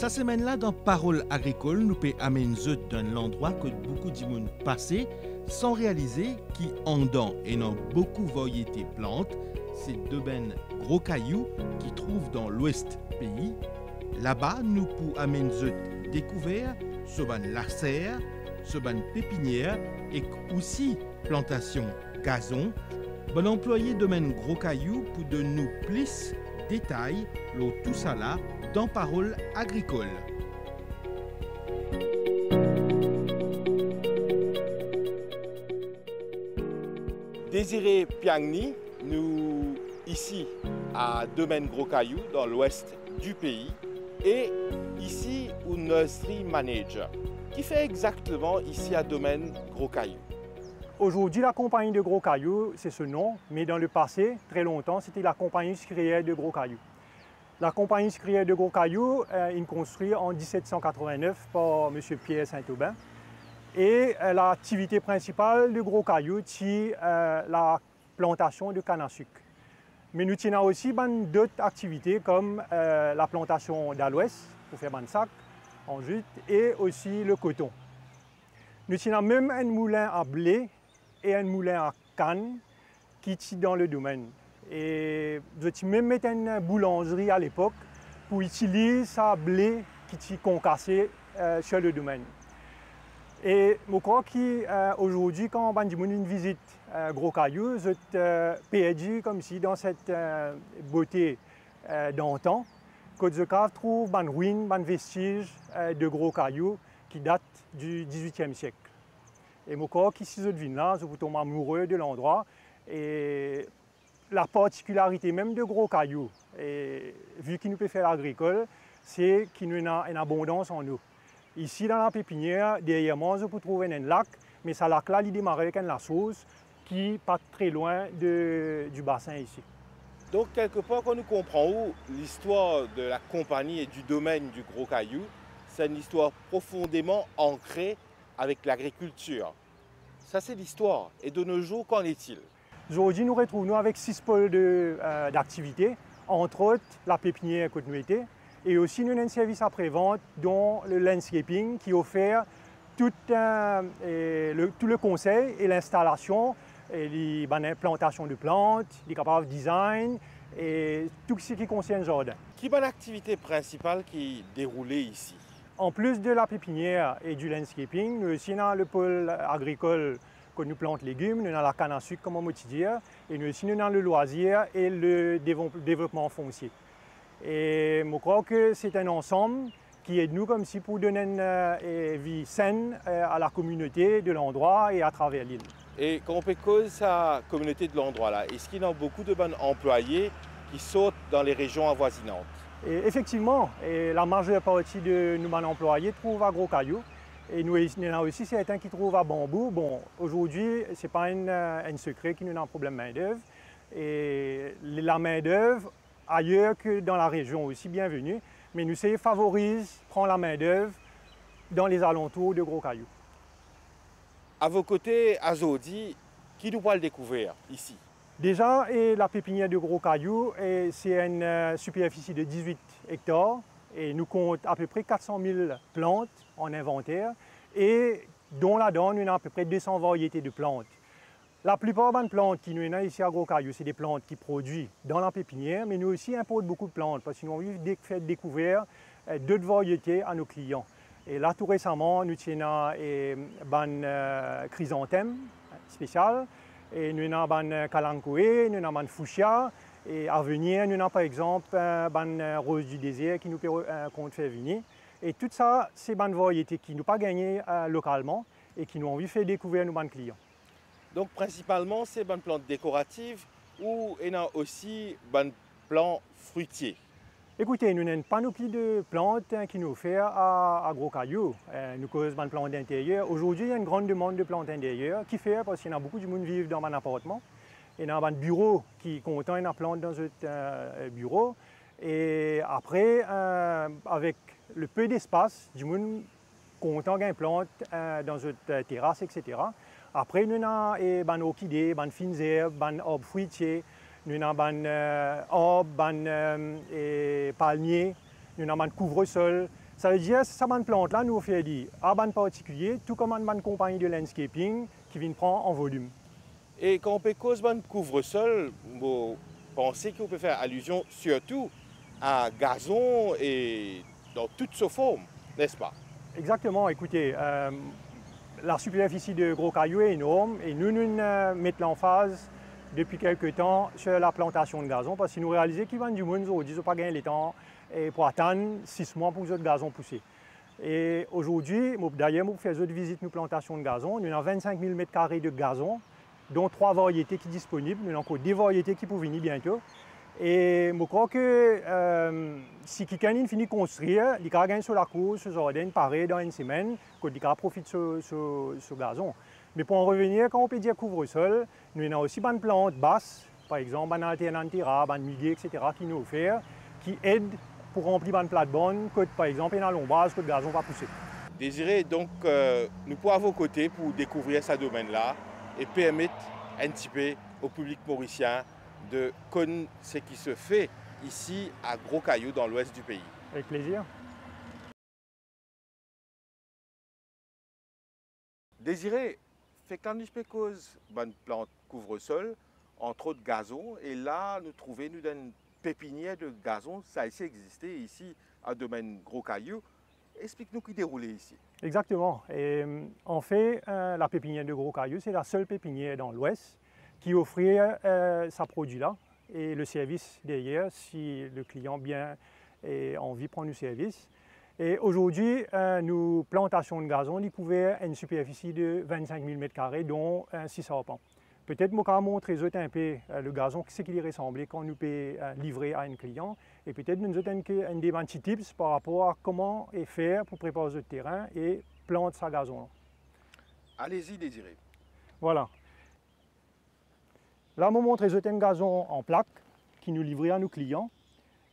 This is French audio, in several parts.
Cette semaine-là, dans Parole agricole, nous pouvons amener dans l'endroit que beaucoup de monde passé sans réaliser qui en dedans et dans beaucoup variétés plantes, c'est deux gros cailloux qui trouvent dans l'ouest pays. Là-bas, nous pouvons amener découvrir ce ban lacère, ce ban pépinière et aussi plantation gazon. Bon employé domaine gros cailloux pour de nous plus détails tout ça là dans Parole agricole. Désiré Piagni, nous ici à Domaine Gros Caillou dans l'ouest du pays et ici au Nursery Manager. Qui fait exactement ici à Domaine Gros Caillou? Aujourd'hui, la compagnie de Gros Caillou, c'est ce nom, mais dans le passé, très longtemps, c'était la compagnie sucrière de Gros Caillou. La compagnie sucrière de Gros Caillou est construite en 1789 par M. Pierre Saint-Aubin. Et l'activité principale de Gros Caillou, c'est la plantation de canne à sucre. Mais nous tenons aussi d'autres activités comme la plantation d'aloès pour faire des sacs en jute et aussi le coton. Nous tenons même un moulin à blé et un moulin à canne qui est dans le domaine. Et nous avons même mis une boulangerie à l'époque pour utiliser ce blé qui est concassé sur le domaine. Et je crois qu'aujourd'hui, quand on visite Gros Caillou, je suis perdu comme si dans cette beauté d'antan, que je trouve des ruines, des vestiges de Gros Caillou qui datent du XVIIIe siècle. Et je crois qu'ici, je viens là, je tombe amoureux de l'endroit. Et la particularité même de Gros Caillou, et vu qu'il nous peut faire l'agricole, c'est qu'il nous a une abondance en eau. Ici, dans la pépinière, derrière moi, je peux trouver un lac, mais ce lac-là, il démarre avec la source qui n'est pas très loin du bassin ici. Donc, quelque part, quand nous comprenons l'histoire de la compagnie et du domaine du Gros Caillou, c'est une histoire profondément ancrée avec l'agriculture. Ça, c'est l'histoire. Et de nos jours, qu'en est-il? Aujourd'hui, nous retrouvons avec 6 pôles d'activité, entre autres la pépinière que nous étions, et aussi nous avons un service après-vente dont le landscaping qui offre tout le conseil et l'installation, les plantations de plantes, les capables de design et tout ce qui concerne le jardin. Quelle est l'activité principale qui est déroulée ici? En plus de la pépinière et du landscaping, nous aussi dans le pôle agricole que nous plantons légumes, nous avons la canne à sucre comme on dit dire, et nous aussi nous avons le loisir et le développement foncier. Et je crois que c'est un ensemble qui aide nous comme si pour donner une vie saine à la communauté de l'endroit et à travers l'île. Et quand on peut causer sa communauté de l'endroit là, est-ce qu'il y a beaucoup de bons employés qui sautent dans les régions avoisinantes? Et effectivement, la majeure partie de nos employés trouvent à Gros Caillou. Et nous avons aussi certains qui trouvent à Bambou. Bon, aujourd'hui, ce n'est pas un secret qu'il nous a un problème de main-d'œuvre. Et la main-d'œuvre, ailleurs que dans la région aussi, bienvenue. Mais nous favorise prendre la main-d'œuvre dans les alentours de Gros Caillou. À vos côtés, Azodi, qui nous va le découvrir ici? Déjà, la pépinière de Gros Caillou, c'est une superficie de 18 hectares. Et nous comptons à peu près 400 000 plantes en inventaire. Et dont là-dedans, nous avons à peu près 200 variétés de plantes. La plupart des plantes qui nous avons ici à Gros Caillou, c'est des plantes qui produisent dans la pépinière, mais nous aussi importons beaucoup de plantes parce que nous avons fait découvrir d'autres variétés à nos clients. Et là, tout récemment, nous avons des chrysanthèmes spéciales, et nous avons des kalanchoé, nous avons des fuchsia, et à venir, nous avons par exemple des roses du désert qui nous compte faire venir. Et tout ça, c'est des variétés qui nous pas gagnées localement et qui nous ont envie de faire découvrir nos clients. Donc principalement, c'est des plantes décoratives ou il y a aussi des plantes fruitiers? Écoutez, nous avons une panoplie de plantes qui nous offrent à Gros Caillou. Nous causons des plantes d'intérieur. Aujourd'hui, il y a une grande demande de plantes d'intérieur qui fait parce qu'il y a beaucoup de monde qui vivent dans mon appartement. Il y a un bureau qui contient une plante dans ce bureau. Et après, avec le peu d'espace, du monde contient une plante dans une terrasse, etc. Après, nous avons des orchidées, des fines herbes, des arbres fruitiers, nous avons des arbres, des palmiers, nous avons un couvre-sol, Ça veut dire que cette plante-là nous fait dire à ban particulier, tout comme une compagnie de landscaping qui vient prendre en volume. Et quand on peut cause de couvre-sol, vous pensez qu'on peut faire allusion surtout à gazon et dans toutes ses formes, n'est-ce pas? Exactement, écoutez, la superficie de Gros Caillou est énorme et nous mettons l'emphase depuis quelques temps sur la plantation de gazon parce que nous réalisons qu'il y a du monde aujourd'hui qui n'a pas gagné le temps pour attendre 6 mois pour que le gazon pousse. Et aujourd'hui, d'ailleurs, nous faisons une visite de plantation de gazon. Nous avons 25 000 m² de gazon, dont 3 variétés qui sont disponibles. Nous avons encore 2 variétés qui vont venir bientôt. Et je crois que si quelqu'un finit de construire, il va gagner sur la cour, sur le jardin, pareil dans une semaine, qu'il va profiter de ce gazon. Mais pour en revenir, quand on peut dire couvre-sol, nous avons aussi des plantes basses, par exemple, des alternantera, des miguets, etc., qui nous offrent, qui aident pour remplir des plates-bandes, par exemple, dans l'ombrage, que le gazon va pousser. Désiré, donc, nous pouvons à vos côtés pour découvrir ce domaine-là et permettre un petit peu au public mauricien de connaître ce qui se fait ici à Gros Caillou dans l'ouest du pays. Avec plaisir. Désiré, fait qu'un peu cause bonne plante couvre-sol, entre autres gazon, et là nous trouvons une pépinière de gazon, ça a existé ici à domaine Gros Caillou. Explique-nous qui déroulait ici. Exactement. Et, en fait, la pépinière de Gros Caillou, c'est la seule pépinière dans l'ouest qui offrait sa produit-là et le service derrière si le client bien a envie de prendre le service. Et aujourd'hui, nos plantations de gazon ils couvrent une superficie de 25 000 m², dont 6 arpents. Peut-être que je vais montrer un peu le gazon, ce qu'il ressemble quand nous peut livrer à un client. Et peut-être nous avons des petits tips par rapport à comment faire pour préparer le terrain et planter sa gazon. Allez-y, Désiré. Voilà. Là, je vous montre un gazon en plaque qui nous livre à nos clients.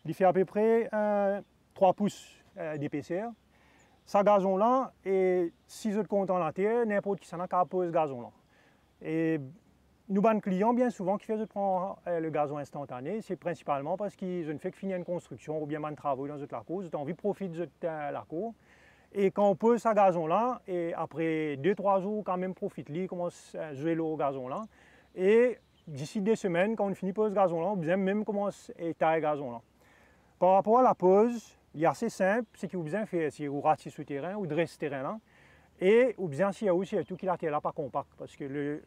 Il fait à peu près 3 pouces d'épaisseur. Ce gazon-là, et si vous êtes content de la terre, n'importe qui s'en a qu'à poser ce gazon-là. Et nous avons des clients bien souvent qui font prendre le gazon instantané, c'est principalement parce qu'ils ont fait que finir une construction ou bien des travaux dans la cour, ils ont envie de profiter de la cour. Et quand on pose ce gazon-là, et après 2-3 jours, quand même profite, il commence à jouer le gazon-là. Et d'ici 2 semaines, quand on finit de poser ce gazon-là, on besoin même commence à tailler le gazon-là. Par rapport à la pose, il est assez simple, c'est qu'il vous besoin faire, si vous ratez ce terrain ou dresser ce terrain-là. Et ou bien s'il y a aussi tout qui la terre là pas compact, parce que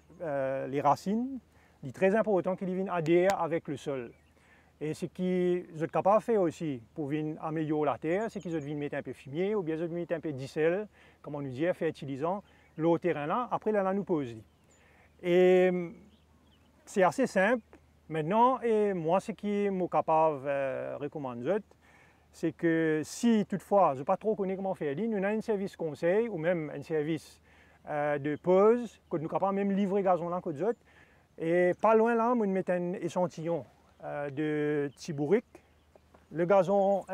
les racines, il est très important qu'ils viennent adhérer avec le sol. Et ce qu'ils sont capables de faire aussi pour venir améliorer la terre, c'est qu'ils viennent mettre un peu de fumier ou bien ils viennent mettre un peu de dissel, comme on nous dit, fertilisant le terrain là, après là nous pose. Et c'est assez simple. Maintenant, et moi ce qui est capable de recommander, c'est que si toutefois je ne sais pas trop connaître comment faire, nous avons un service conseil ou même un service de pause que nous sommes capables même livrer gazon là que nous autres. Et pas loin là, nous mettons un échantillon de tibourique. Le gazon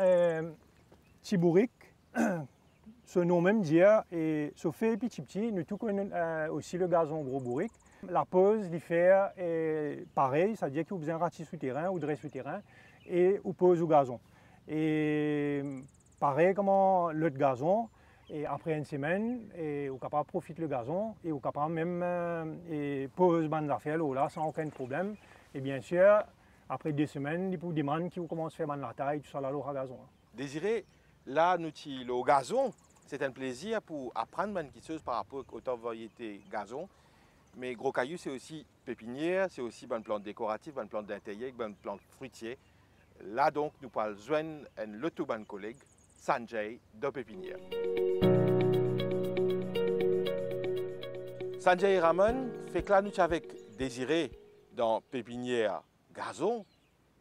tibourique, ce nom même dit, et se fait petit, nous tout connaissons aussi le gazon gros bourrique. La pause, l'hiver est pareil, c'est-à-dire qu'il y a besoin de ratisser sous terrain ou de dresser sous terrain et ou pose au gazon. Et pareil comme l'autre gazon, et après une semaine, et on est capable de profiter le gazon et on est capable même de poser des affaires là sans aucun problème. Et bien sûr, après 2 semaines, il y a des gens qui commencent à faire la taille, tout ça là, le gazon. Désiré, là, nous le gazon, c'est un plaisir pour apprendre quelque chose par rapport aux autres variétés gazon. Mais Gros Caillou, c'est aussi pépinière, c'est aussi une plante décorative, une plante d'intérieur, une plante fruitière. Là donc, nous pouvons joindre un autre collègue, Sanjay, de pépinière. Sanjay et Ramon, fait que là, nous sommes avec Désiré dans pépinière gazon.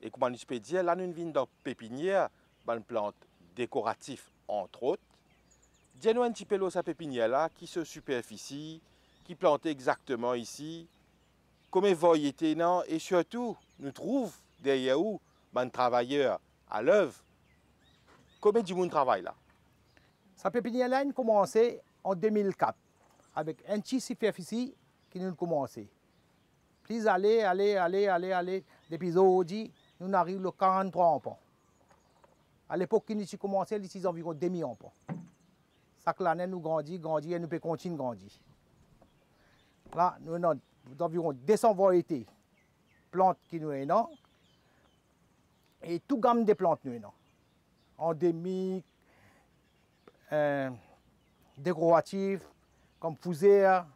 Et comment nous peut dire, là, nous venons dans pépinière, une plante décorative, entre autres. Dis-nous un petit peu là, sa pépinière là, qui se superficie, qui plante exactement ici, combien de variétés, non, et surtout, nous trouvons derrière où un travailleur à l'œuvre. Combien de monde travaille là? Sa pépinière là, a commencé en 2004 avec un petit superficie qui nous a commencé. Puis aller. Depuis aujourd'hui, nous arrivons le 43 ans. À l'époque, quand nous avons commencé, il y a environ 2 millions. Chaque année, nous grandissons et nous pouvons continuer à grandir. Là, nous avons environ 200 variétés de plantes qui nous avons. Et toute gamme de plantes nous avons. Endémiques, décoratives, comme fougères,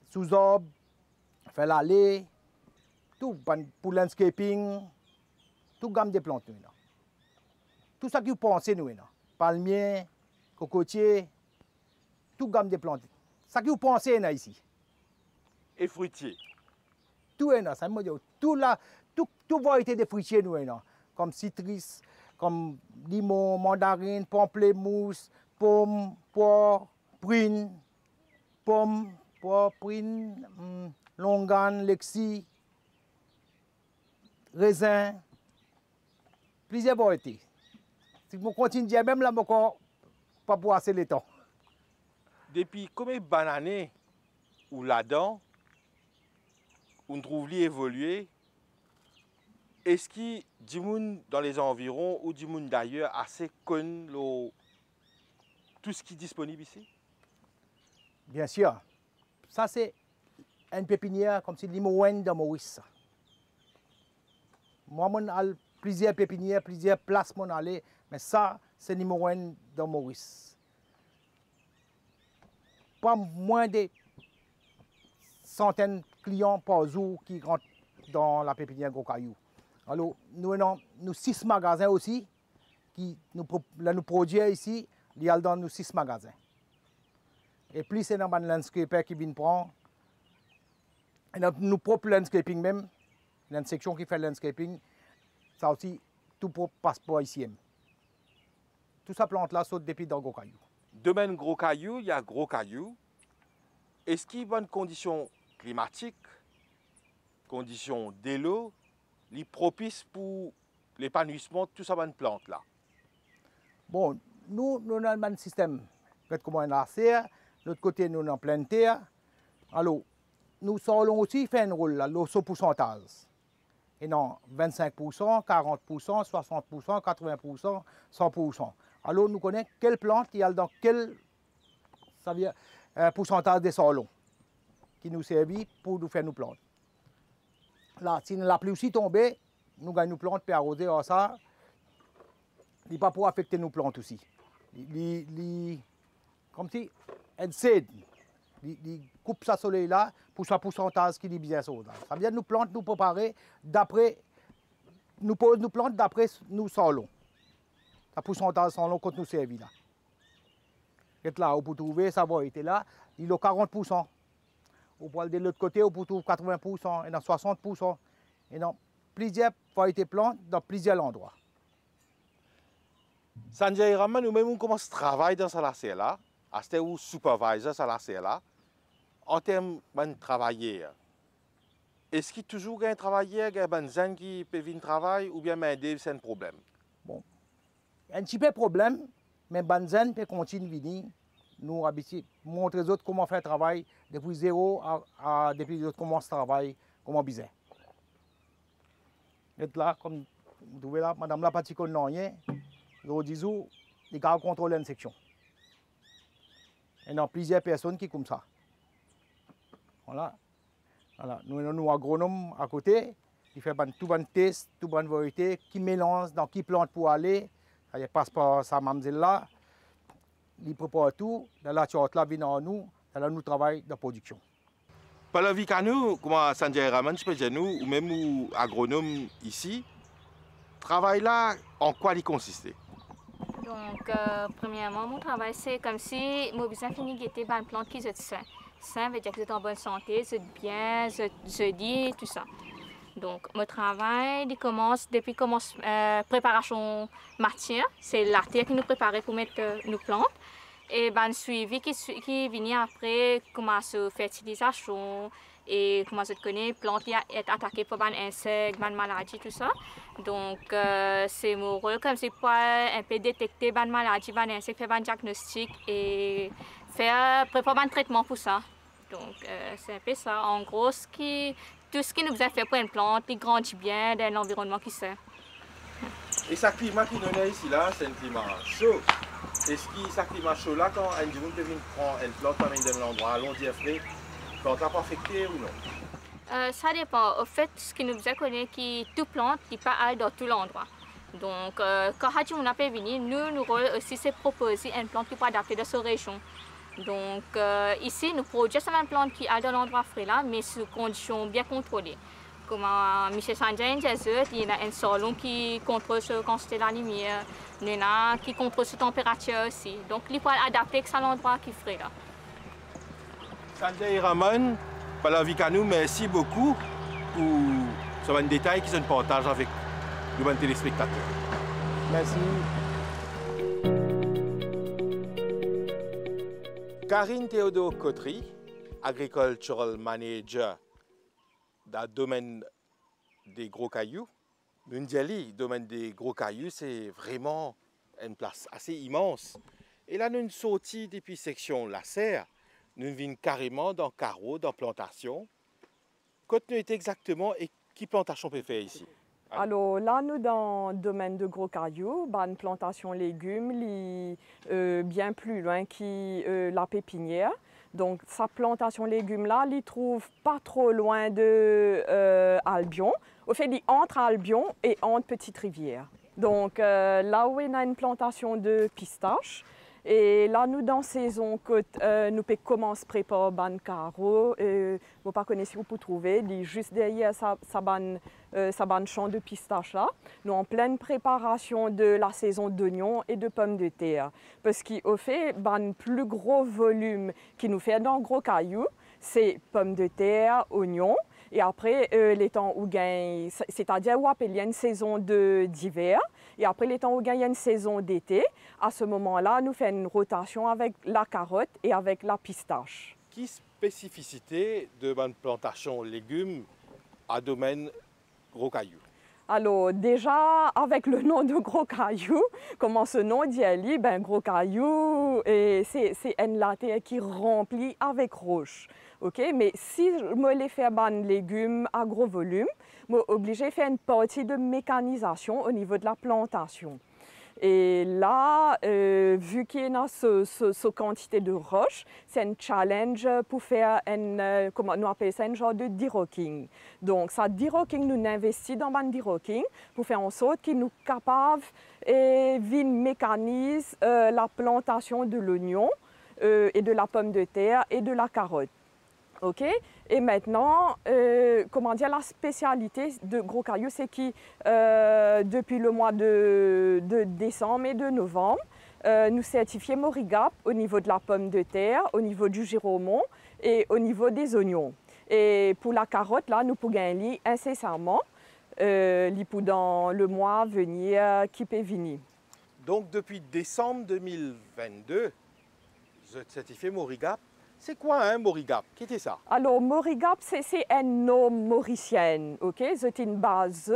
sous-arbres, faire l'allée, tout pour landscaping, toute gamme de plantes nous avons. Tout ça que vous pensez nous avons. Palmiers, cocotiers, toute gamme de plantes. Ça que vous pensez là ici. Et fruitiers. Tout est là, ça me dit. Toute variété de fruitiers nous avons. Comme citrus, comme limon, mandarine, pamplemousse, pomme, poire, prune, longan, lexi, raisin, plusieurs variétés. Si je continue à dire, même là, je ne peux pas pour assez le temps. Depuis combien d'années ou là-dedans, on trouve évoluer? Est-ce qu'il y a du monde dans les environs ou du monde d'ailleurs assez connu tout ce qui est disponible ici? Bien sûr. Ça, c'est une pépinière comme si l'Imowen de Maurice. Moi, j'ai plusieurs pépinières, plusieurs places, mais ça, c'est l'Imowen de Maurice. Pas moins de centaines de clients par jour qui rentrent dans la pépinière Gros Caillou. Alors, nous avons 6 magasins aussi qui nous produisent ici. Il y a dans nos 6 magasins. Et plus c'est dans les landscapers qui viennent prendre. Et dans nos propres landscaping même, une section qui fait le landscaping, ça aussi, tout passe par ici. Tout ça plante là saute depuis dans Gros Caillou. Domaine Gros Caillou, il y a Gros Caillou. Est-ce qu'il y a bonnes conditions climatiques, conditions de l'eau, les propices pour l'épanouissement de toutes ces bonnes plantes là? Bon, nous avons un système comme un serre, de l'autre côté nous avons plein terre. Alors, nous allons aussi faire un rôle là, l'eau sur pourcentage. Et non, 25%, 40%, 60%, 80%, 100%. Alors, nous connaissons quelle plante il y a dans quel pourcentage de salons qui nous servit pour nous faire nos plantes. Là, si la pluie aussi tombée, nous gagnons nos plantes pour arroser ça. Il ne va pas affecter nos plantes aussi. Comme si elle cède. Il coupe sa soleil là pour sa pourcentage qui est bien saut. Ça veut dire nous plantes, nous préparer d'après, nous posons nos plantes d'après nous salons. La pourcentage salon quand nous servit là. Et là, on peut trouver sa variété là, il a 40%. On peut aller de l'autre côté, on peut trouver 80%, et dans 60%. Et dans plusieurs variétés de plantes dans plusieurs endroits. Sanjay Raman, nous-mêmes, on commence à travailler dans cette serre là. C'était où supervisor ça la serre là. En termes de travailler, est-ce qu'il y a toujours un travailleur, un gens qui peut venir travailler ou bien c'est un problème? Bon, un petit peu de problème, mais les gens peuvent continuer à venir. Nous montrer aux autres comment faire le travail depuis zéro depuis les autres commencent à travailler, comment bizarre. Et là, comme vous trouvez là, madame la partie qu'on n'a rien, nous disons, les gars contrôlent une section. Il y a plusieurs personnes qui sont comme ça. Voilà. Nous avons un agronome à côté, qui fait tout bon test, tout bonne variété, qui mélange dans qui plante pour aller. Il passe par sa mamzelle là, il prépare tout, dans la charte là, vient à nous, dans nous travail de production. Par la vie qu'à nous, comment Sanjay Raman, je peux dire nous, ou même nous, agronomes ici, travail là, en quoi il consiste? Donc, premièrement, mon travail, c'est comme si mon besoin fini guetter une plante qui est saine. Sain veut dire que vous êtes en bonne santé, vous êtes bien, je dis, tout ça. Donc, mon travail, il commence depuis préparation matière. C'est la terre qui nous prépare pour mettre nos plantes. Et ben, le suivi qui vient après, comment se fertilisation et comment se connaît, plante est attaquée par des insectes, des maladies, tout ça. Donc, c'est mon rôle comme c'est pour un peu détecter des maladies, des insectes, faire un diagnostic et préparer un traitement pour ça. Donc, c'est un peu ça. En gros, tout ce qui nous a fait pour une plante, il grandit bien dans l'environnement qui sert. Et ce climat qui nous est ici, là, c'est un climat chaud. Est-ce que ce climat chaud là, quand un jour devine prendre une plante comme dans l'endroit, allons dire frais, plante pas affectée ou non? Ça dépend. Au fait, ce qui nous a connu, qui toute plante qui peut aller dans tout l'endroit. Donc, quand on a venir, nous rôle aussi c'est proposer une plante qui peut adapter de cette région. Donc, ici, nous produisons une plante qui est dans l'endroit frais là, mais sous conditions bien contrôlées. Comme M. Sanjay disait, il y a un salon qui contrôle la quantité de la lumière, il y en a qui contrôle la température aussi. Donc, il faut adapter à l'endroit qui est frais là. Sanjay et Ramon, pour la vie à nous, merci beaucoup pour ce détail qui se partage avec les téléspectateurs. Merci. Karine Théodore Cotry, Agricultural Manager dans le domaine des gros cailloux. Nous disons, le domaine des gros cailloux, c'est vraiment une place assez immense. Et là, nous sommes sortis depuis section La Serre. Nous venons carrément dans carreau, dans plantation. Quand nous était exactement et qui plantation peut faire ici? Alors là, nous dans le domaine de gros cailloux, une plantation légumes, bien plus loin que la pépinière. Donc, sa plantation légumes là, il trouve pas trop loin de Albion. Au fait, il entre Albion et entre Petite Rivière. Donc, là où on a une plantation de pistaches. Et là, nous, dans la saison, nous pouvons commencer à préparer ban carreau. Vous ne connaissez pas si vous pouvez trouver, juste derrière sa ban champ de pistaches là. Nous en pleine préparation de la saison d'oignons et de pommes de terre. Parce qu'au fait, le plus gros volume qui nous fait dans gros cailloux, c'est pommes de terre, oignons. Et après, les temps où gagne, c'est-à-dire où il y a une saison d'hiver, et après les temps où il y a une saison d'été, à ce moment-là, nous faisons une rotation avec la carotte et avec la pistache. Quelle spécificité de ma plantation légumes à domaine gros cailloux? Alors déjà, avec le nom de gros caillou, comment ce nom dit, gros caillou, c'est une terre qui remplit avec roche. Okay? Mais si je me les fais des légumes à gros volume, je suis obligé de faire une partie de mécanisation au niveau de la plantation. Et là, vu qu'il y a cette quantité de roches, c'est un challenge pour faire comment nous appelons ça, un genre de derocking. Donc, ça derocking, nous investissons dans le derocking pour faire en sorte qu'il nous capable et mécanise la plantation de l'oignon et de la pomme de terre et de la carotte. Okay? Et maintenant, comment dire, la spécialité de gros cailloux, c'est que depuis le mois de décembre et de novembre, nous certifions Morigap au niveau de la pomme de terre, au niveau du giromon et au niveau des oignons. Et pour la carotte, là, nous pouvons gagner incessamment dans le mois à venir qui peut venir. Donc, depuis décembre 2022, vous êtes certifié Morigap. C'est quoi un Morigap? Qu'est-ce que c'est ça? Alors, Morigap, c'est un nom mauricien. Okay? C'est une base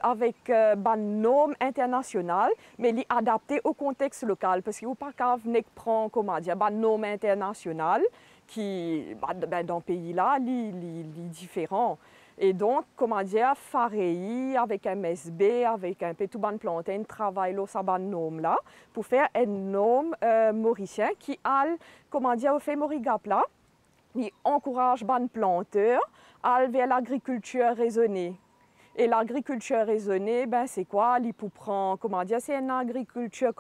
avec un nom international, mais il est adapté au contexte local. Parce qu'il ne faut pas qu'on prenne un nom international qui, dans le pays-là, il est différent. Et donc, Farei, avec un MSB, avec un peu tout ban plantain, travaille là, nom là, pour faire un nom mauricien qui a, au fait Morigap là, il encourage ban planteur à vers l'agriculture raisonnée. Et l'agriculture raisonnée, c'est quoi? Il pour prendre, c'est une agriculture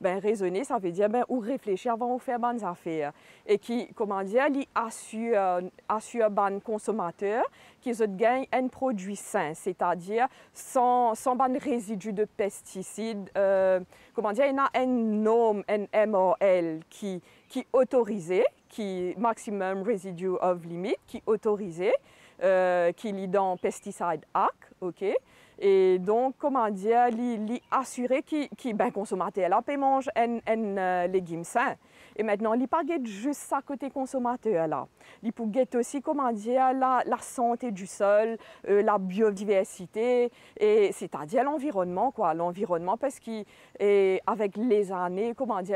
raisonnée, ça veut dire où réfléchir avant de faire bonnes affaires. Et qui, il assure ban consommateur qu'ils gagnent un produit sain, c'est-à-dire sans résidus de pesticides. Il y a un norme, un MRL qui autorisé, qui Maximum Residue of Limit, qui autorisé. Qui est dans le Pesticide Act, okay? Et donc, il assuré que consommateur là peut manger un légume sain. Et maintenant, il n'est pas juste ça côté consommateur là. Il peut aussi, la santé du sol, la biodiversité, et c'est-à-dire l'environnement, quoi. L'environnement parce qu'avec les années,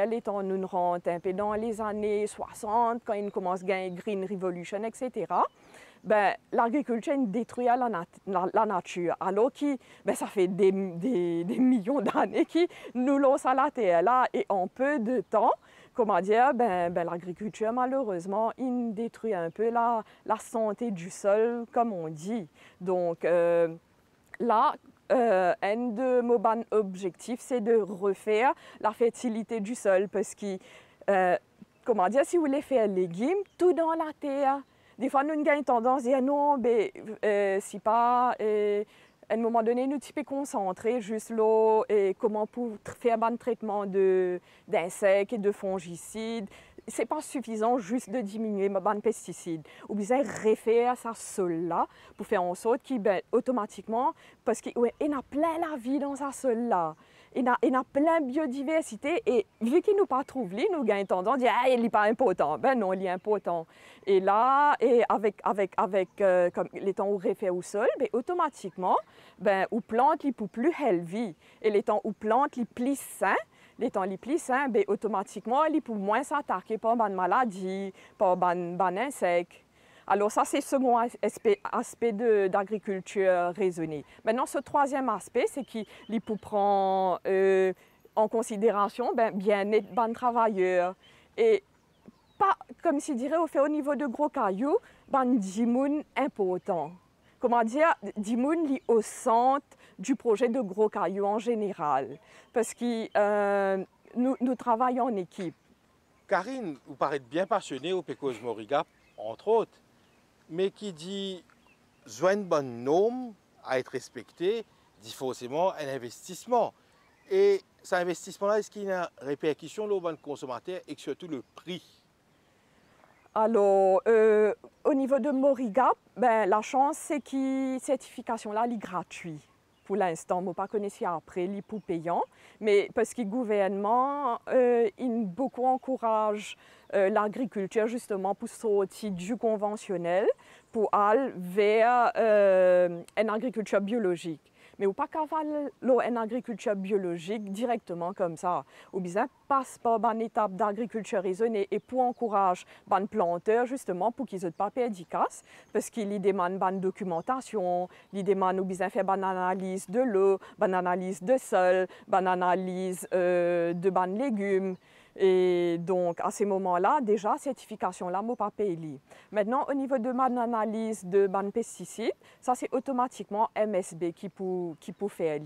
les temps nous rentrent un peu dans les années 60, quand il commence à gagner Green Revolution, etc. ben, l'agriculture détruit la nature. Alors que ben, ça fait des millions d'années que nous laissons à la terre là et en peu de temps, comment dire, ben, l'agriculture malheureusement il détruit un peu la santé du sol, comme on dit. Donc là, un de mes objectifs, c'est de refaire la fertilité du sol parce que, comment dire, si vous voulez faire légumes, tout dans la terre. Des fois, nous avons tendance à dire non, mais si pas, à un moment donné, nous sommes concentrés juste l'eau et comment pour faire un traitement d'insectes et de fongicides. Ce n'est pas suffisant juste de diminuer les pesticides. Ou bien refaire ce sol-là pour faire en sorte qu'il, ben, automatiquement, parce qu'il y a plein la vie dans ce sol-là. Il y a plein de biodiversité et vu qu'il nous pas trouve, nous avons tendance à dire ah, il n'est pas important. Ben non, il est important. Et là, et avec comme les temps où on refait au sol, ben, automatiquement, ben, où plante les plus healthy et les temps où plante les plus sains. Les temps les plus sains, ben, automatiquement, ils peuvent moins s'attaquer par des maladies, par des insectes. Alors ça, c'est le second aspect d'agriculture raisonnée. Maintenant, ce troisième aspect, c'est qu'il peut prendre en considération ben, bien-être des travailleurs. Et pas, comme si dirait, au niveau de gros cailloux, ben, des gens importants. Comment dire, des gens au centre du projet de gros cailloux en général. Parce que nous travaillons en équipe. Karine, vous paraît bien passionnée au Pecos Moriguap, entre autres. Mais qui dit besoin de bonnes normes à être respectées, dit forcément un investissement. Et cet investissement-là, est-ce qu'il y a une répercussion sur le consommateur et surtout le prix? Alors, au niveau de Moriguap, ben, la chance, c'est que cette certification-là est gratuite. Pour l'instant, je ne connais pas après, il est payant, mais parce que le gouvernement il beaucoup encourage l'agriculture justement pour sortir du conventionnel pour aller vers une agriculture biologique. Mais on ne peut pas faire une agriculture biologique directement comme ça. On bien passe par une étape d'agriculture raisonnée et pour encourager les planteurs justement pour qu'ils ne soient pas perdus casse parce qu'ils demandent une documentation, ils demandent de faire une analyse de l'eau, une analyse de sol, une analyse de légumes. Et donc, à ce moment-là, déjà, cette certification-là, je ne pas payer. Maintenant, au niveau de mon analyse de pesticides, ça, c'est automatiquement MSB qui peut faire.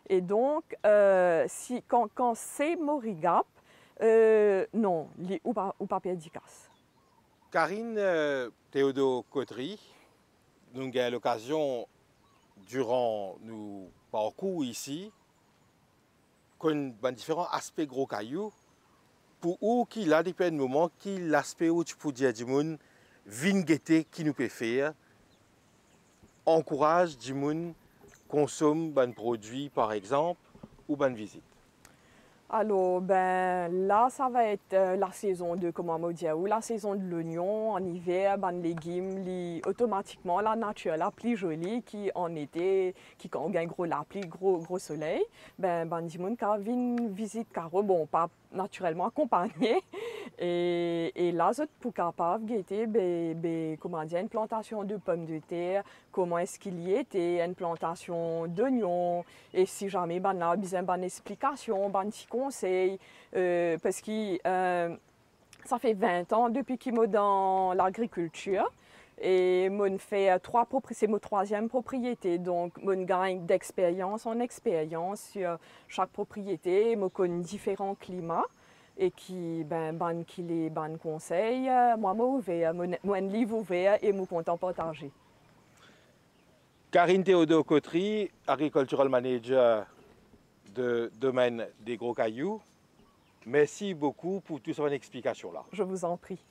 Et donc, quand c'est Moriguap, non, ou pas payer. Karine Théodore Cotry, nous avons eu l'occasion, durant nos parcours ici, qu'on a différents aspects gros cailloux. Pour où qu'il a depuis un moment, qu'il l'aspect où tu peux dire du monde, vingete qui nous peut faire, encourage du monde, consomme un produit par exemple, ou une visite. Alors, ben, là, ça va être la saison de, comment on dit, ou la saison de l'oignon, en hiver, les légumes, automatiquement, la nature la plus jolie, qui en été, qui quand on gagne gros la pluie, gros soleil, ben, du monde qui a une visite, car bon, pas naturellement accompagné. Et là, vous êtes capable de guetter, comment dire, une plantation de pommes de terre, comment est-ce qu'il y était, une plantation d'oignons, et si jamais, ben, là, besoin d'une explication, d'un petit conseil, parce que ça fait 20 ans depuis que je suis dans l'agriculture. Et je fais c'est ma troisième propriété, donc je gagne d'expérience en expérience sur chaque propriété, je connais différents climats et qui les conseils, moi je suis ouvert, je livre ouvert et je suis content de partager. Karine Théodore Cotry, Agricultural Manager de domaine des gros cailloux, merci beaucoup pour toute cette explication là. Je vous en prie.